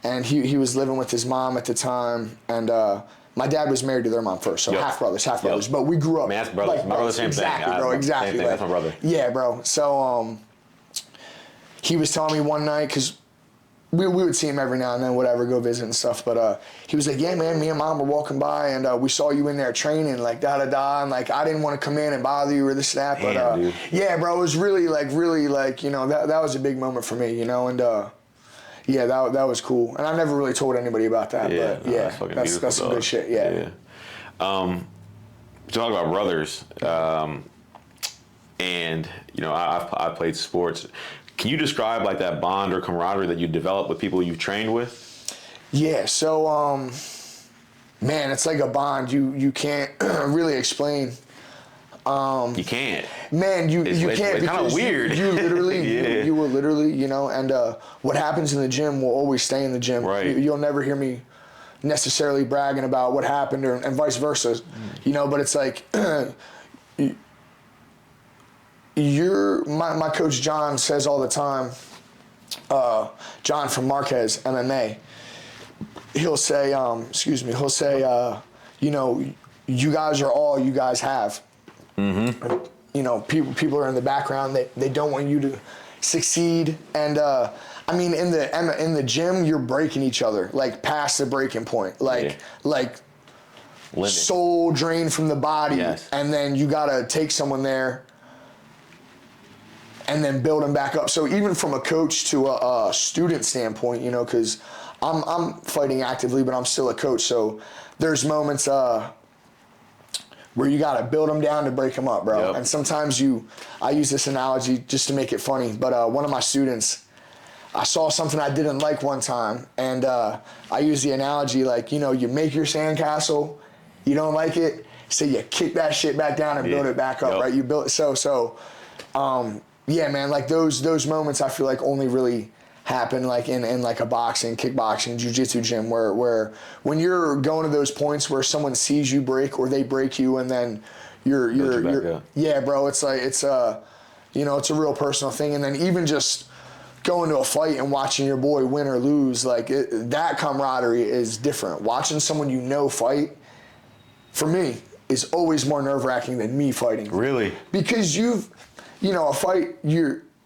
and he was living with his mom at the time, and my dad was married to their mom first, so half brothers, but we grew up. Man, that's brothers. Like, my brother's same exactly, thing. Bro, exactly, Same thing. That's my brother. Yeah, bro. So he was telling me one night, because we would see him every now and then, whatever, go visit and stuff. But he was like, yeah, man, me and mom were walking by, and we saw you in there training, like, da-da-da. And, like, I didn't want to come in and bother you or this and that. But, yeah, bro, it was really, you know, that was a big moment for me, you know. And, yeah, that was cool. And I never really told anybody about that. Yeah, but, yeah, that's some good shit, yeah. Talk about brothers, and, you know, I've played sports. Can you describe like that bond or camaraderie that you develop with people you've trained with? Yeah, so man, it's like a bond you can't really explain. You can't. Man, you can't. It's kind of weird. You literally, you were literally, you know, and what happens in the gym will always stay in the gym. Right. You'll never hear me necessarily bragging about what happened and vice versa, you know, but it's like, my coach John says all the time, John from Marquez MMA, he'll say, you know, you guys are all you guys have. Mm-hmm. You know, people are in the background. They don't want you to succeed. And I mean, in the gym, you're breaking each other, like past the breaking point, like Limit. Soul drained from the body, and then you gotta take someone there and then build them back up. So even from a coach to a student standpoint, you know, because I'm fighting actively, but I'm still a coach. So there's moments where you got to build them down to break them up, bro. Yep. And sometimes I use this analogy just to make it funny, but one of my students, I saw something I didn't like one time, and I use the analogy like, you know, you make your sandcastle, you don't like it, so you kick that shit back down and build it back up, right? You build it, so yeah, man, like those moments I feel like only really happen like in like a boxing, kickboxing, jiu-jitsu gym where when you're going to those points where someone sees you break or they break you and then you're yeah, bro, it's like you know, it's a real personal thing. And then even just going to a fight and watching your boy win or lose, like that camaraderie is different. Watching someone you know fight, for me, is always more nerve-wracking than me fighting. Really? Because you know,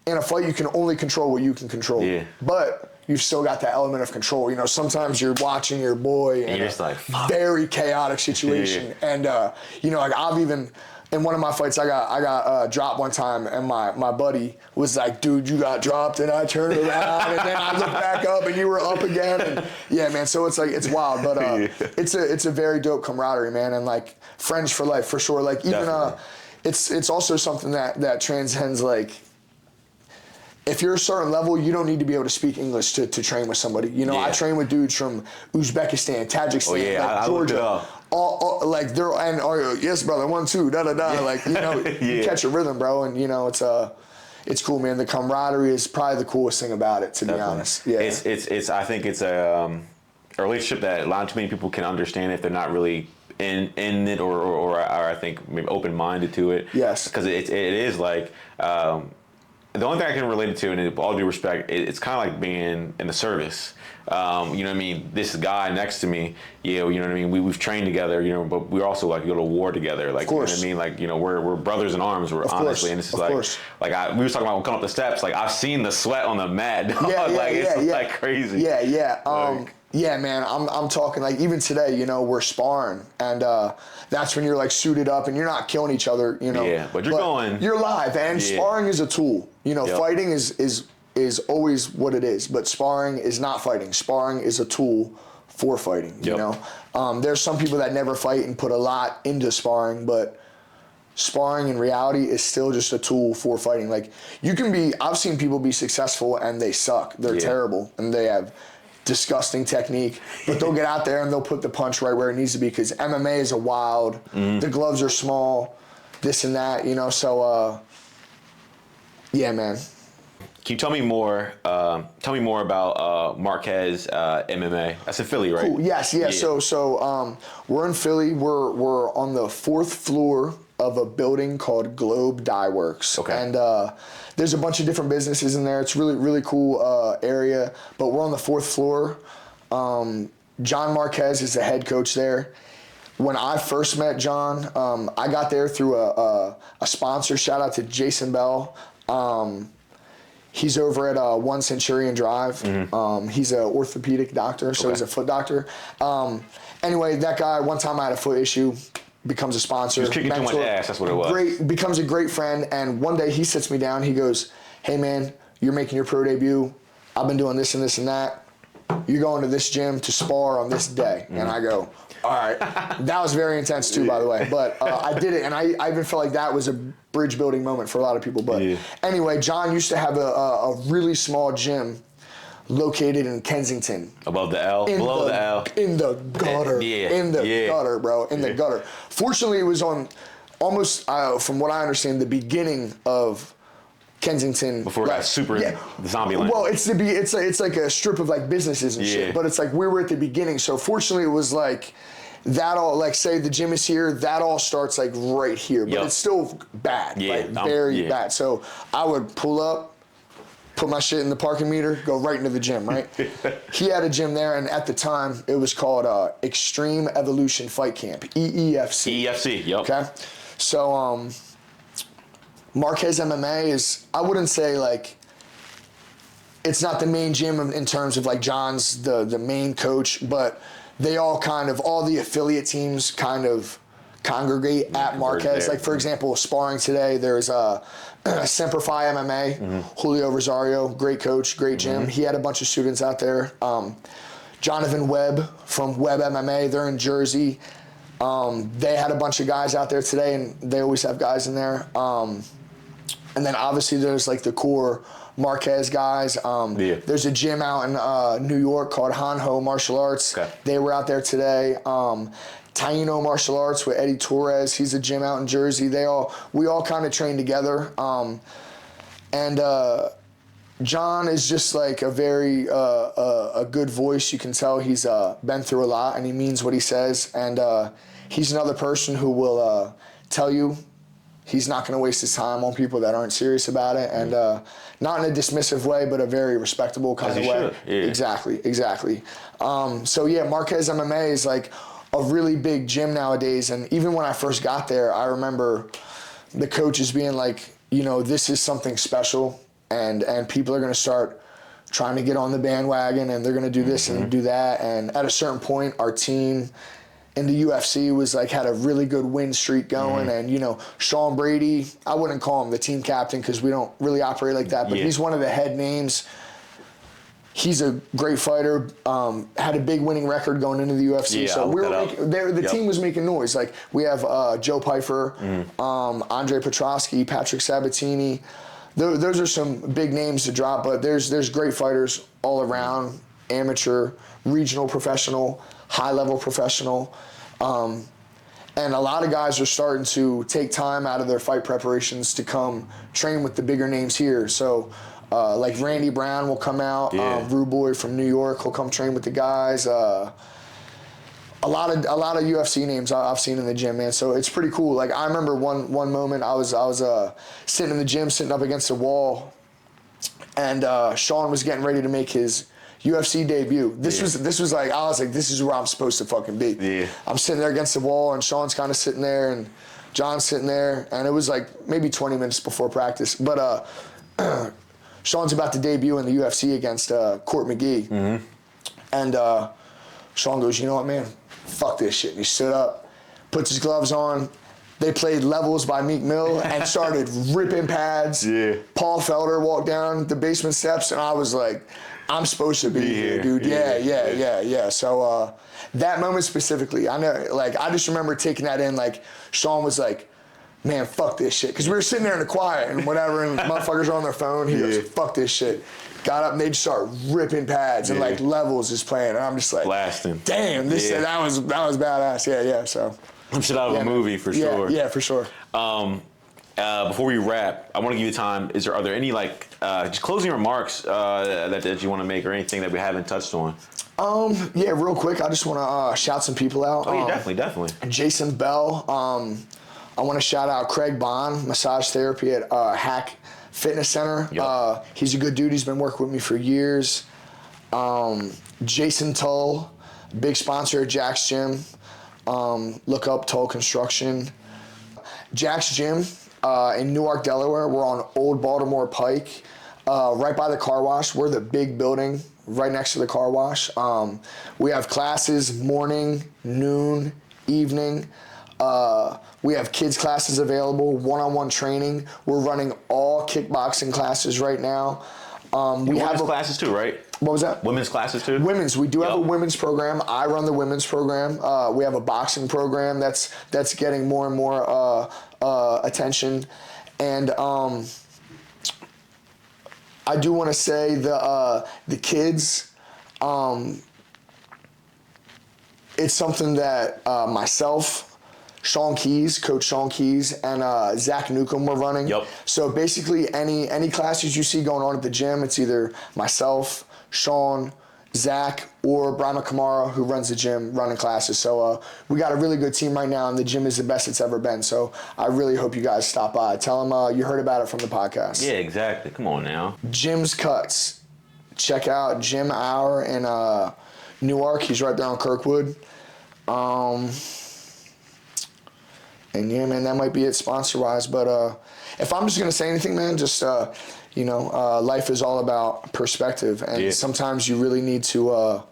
in a fight, you can only control what you can control. Yeah. But you've still got that element of control. You know, sometimes you're watching your boy in a very chaotic situation. Yeah. And, you know, like I've even, in one of my fights, I got dropped one time, and my buddy was like, dude, you got dropped, and I turned around, and then I looked back up, and you were up again. And yeah, man, so it's like, it's wild. But it's a very dope camaraderie, man, and like friends for life, for sure. Like even, it's also something that transcends like, if you're a certain level, you don't need to be able to speak English to train with somebody. You know, I train with dudes from Uzbekistan, Tajikistan, like Georgia. All like they're yes, brother, 1, 2, da da da. Like, you know, you catch a rhythm, bro, and you know it's cool, man. The camaraderie is probably the coolest thing about it, to be honest. Yeah, it's I think it's a relationship that a lot too many people can understand if they're not really in it or I think maybe open minded to it. Yes, because it is like. The only thing I can relate it to, and with all due respect, it's kind of like being in the service. You know what I mean? This guy next to me, you know what I mean? We've trained together, you know, but we're also like go to war together. Like, you know what I mean? Like, you know, we're brothers in arms. We're honestly, and this is like we were talking about coming up the steps. Like I've seen the sweat on the mat. Dog. It's like crazy. Yeah. Yeah, man, I'm talking like even today, you know, we're sparring, and that's when you're like suited up and you're not killing each other, you know. Yeah, but you're live, and sparring is a tool. You know, fighting is always what it is, but sparring is not fighting. Sparring is a tool for fighting. You know, there's some people that never fight and put a lot into sparring, but sparring in reality is still just a tool for fighting. Like I've seen people be successful and they suck. They're terrible and they have disgusting technique, but they'll get out there and they'll put the punch right where it needs to be because MMA is a wild, the gloves are small, this and that, you know, so, yeah, man. Can you tell me more about Marquez MMA? That's in Philly, right? Cool. Yes, yeah. So we're in Philly. We're on the 4th floor of a building called Globe Dye Works. Okay. And there's a bunch of different businesses in there. It's really, really cool area. But we're on the 4th floor. John Marquez is the head coach there. When I first met John, I got there through a sponsor. Shout out to Jason Bell. He's over at 1 Centurion Drive. He's an orthopedic doctor, so he's a foot doctor. Anyway, that guy, one time I had a foot issue, becomes a sponsor. He was kicking too much ass, that's what it was. Becomes a great friend, and one day he sits me down, he goes, hey man, you're making your pro debut. I've been doing this and this and that. You're going to this gym to spar on this day. And I go, all right. That was very intense too, by the way. But I did it, and I even felt like that was a bridge-building moment for a lot of people. But anyway, John used to have a really small gym located in Kensington. Above the L? Below the L? In the gutter. In the gutter, bro. In the gutter. Fortunately, it was on almost, from what I understand, the beginning of Kensington. Before it got super zombie land. Well, it's like a strip of like businesses and shit. But it's like we were at the beginning. So fortunately, it was like that all, like say the gym is here, that all starts like right here. But it's still bad. Like very bad. So I would pull up, put my shit in the parking meter, go right into the gym, right? He had a gym there, and at the time, it was called Extreme Evolution Fight Camp, EEFC. EEFC, yep. Okay? So, Marquez MMA is, I wouldn't say like, it's not the main gym in terms of like John's the main coach, but they all kind of, all the affiliate teams kind of congregate at Marquez. Like for example, sparring today, there's Semperfi MMA, Julio Rosario, great coach, great gym. He had a bunch of students out there. Jonathan Webb from Webb MMA, they're in Jersey. They had a bunch of guys out there today, and they always have guys in there. And then obviously there's like the core Marquez guys. There's a gym out in New York called Hanho Martial Arts. Okay. They were out there today. Taino Martial Arts with Eddie Torres. He's a gym out in Jersey. We all kind of train together. And John is just like a very a good voice. You can tell he's been through a lot, and he means what he says. And he's another person who will tell you he's not going to waste his time on people that aren't serious about it, and not in a dismissive way, but a very respectable kind of way. Exactly. So yeah, Marquez MMA is like a really big gym nowadays, and even when I first got there, I remember the coaches being like, you know, this is something special, and people are going to start trying to get on the bandwagon, and they're going to do this and do that, and at a certain point, our team in the UFC was like had a really good win streak going, and you know, Sean Brady, I wouldn't call him the team captain because we don't really operate like that, but he's one of the head names. He's a great fighter, had a big winning record going into the UFC. So we were the team was making noise. Like we have Joe Pyfer, Andre Petrosky, Patrick Sabatini. Those are some big names to drop, but there's great fighters all around, amateur, regional professional, high-level professional. And a lot of guys are starting to take time out of their fight preparations to come train with the bigger names here. So like Randy Brown will come out, Rude Boy from New York will come train with the guys. A lot of UFC names I've seen in the gym, man. So it's pretty cool. Like I remember one moment I was sitting in the gym, sitting up against a wall, and Sean was getting ready to make his UFC debut. This was like, I was like, this is where I'm supposed to fucking be. I'm sitting there against the wall, and Sean's kind of sitting there, and John's sitting there, and it was like maybe 20 minutes before practice. But Sean's about to debut in the UFC against Court McGee. And Sean goes, you know what, man? Fuck this shit. And he stood up, puts his gloves on. They played Levels by Meek Mill and started ripping pads. Yeah. Paul Felder walked down the basement steps, and I was like, I'm supposed to be here, dude. Yeah. So that moment specifically, I know, like, I just remember taking that in. Like, Sean was like, man, fuck this shit. Because we were sitting there in the quiet and whatever, and motherfuckers are on their phone. He goes, fuck this shit. Got up and they just start ripping pads and like Levels is playing, and I'm just like, blasting. Damn, that was badass. Yeah. So. I'm shit out of a movie for sure. Yeah, for sure. Before we wrap, I want to give you time. Are there any like just closing remarks that you want to make, or anything that we haven't touched on? Yeah, real quick, I just want to shout some people out. Oh, yeah, definitely. Jason Bell. I want to shout out Craig Bond, massage therapy at Hack Fitness Center. Yep. He's a good dude. He's been working with me for years. Jason Tull, big sponsor at Jack's Gym. Look up Tull Construction. Jack's Gym in Newark, Delaware. We're on Old Baltimore Pike, right by the car wash. We're the big building right next to the car wash. We have classes morning, noon, evening. We have kids classes available, one-on-one training. We're running all kickboxing classes right now. We have classes too, right? What was that? Women's classes too? Women's. We do have a women's program. I run the women's program. We have a boxing program that's getting more and more attention. And I do want to say the kids, it's something that myself, Coach Sean Keys, and Zach Newcomb were running. Yep. So basically, any classes you see going on at the gym, it's either myself, Sean, Zach, or Brahma Kamara, who runs the gym, running classes. So we got a really good team right now, and the gym is the best it's ever been. So I really hope you guys stop by. Tell them you heard about it from the podcast. Yeah, exactly. Come on now. Jim's Cuts. Check out Jim Hour in Newark. He's right there on Kirkwood. And yeah, man, that might be it sponsor-wise. But if I'm just going to say anything, man, just, life is all about perspective. And sometimes you really need to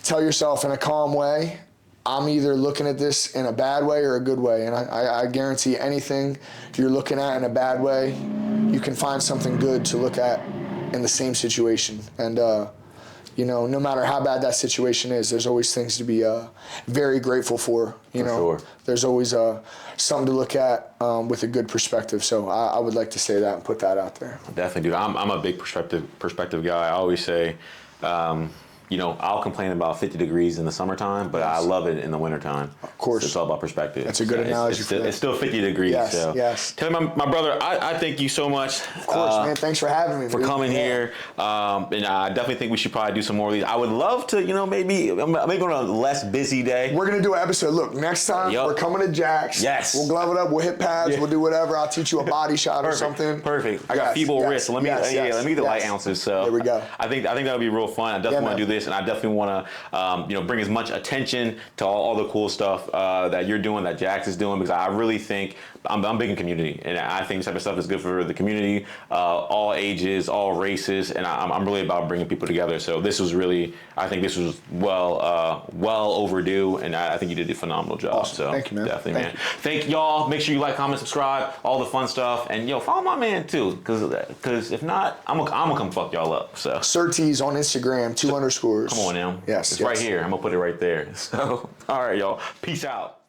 tell yourself in a calm way, I'm either looking at this in a bad way or a good way. And I guarantee anything you're looking at in a bad way, you can find something good to look at in the same situation. And, no matter how bad that situation is, there's always things to be very grateful for. Sure. There's always something to look at with a good perspective. So I would like to say that and put that out there. Definitely, dude. I'm a big perspective guy. I always say, I'll complain about 50 degrees in the summertime, but I love it in the wintertime. Of course. So it's all about perspective. That's a good analogy for that. It's still 50 degrees. Yes, so. yes. Tell me, my brother, I thank you so much. Of course, man. Thanks for having me. For coming here. And I definitely think we should probably do some more of these. I would love to, maybe on a less busy day. We're going to do an episode. Look, next time we're coming to Jack's. Yes. We'll glove it up. We'll hit pads. We'll do whatever. I'll teach you a body shot or something. Perfect. I got feeble wrists. So let me get the light ounces. So there we go. I think that would be real fun. I definitely want to do this, and I definitely want to bring as much attention to all the cool stuff that you're doing, that Jax is doing, because I really think I'm big in community, and I think this type of stuff is good for the community, all ages, all races, and I'm really about bringing people together. So I think this was well overdue, and I think you did a phenomenal job. Awesome. So thank you, man. Definitely, man. Thank y'all. Make sure you like, comment, subscribe, all the fun stuff, and follow my man too, because if not, I'm gonna come fuck y'all up. So Surtees on Instagram, 2 underscores. Come on now. Yes. It's right here. I'm gonna put it right there. So all right, y'all. Peace out.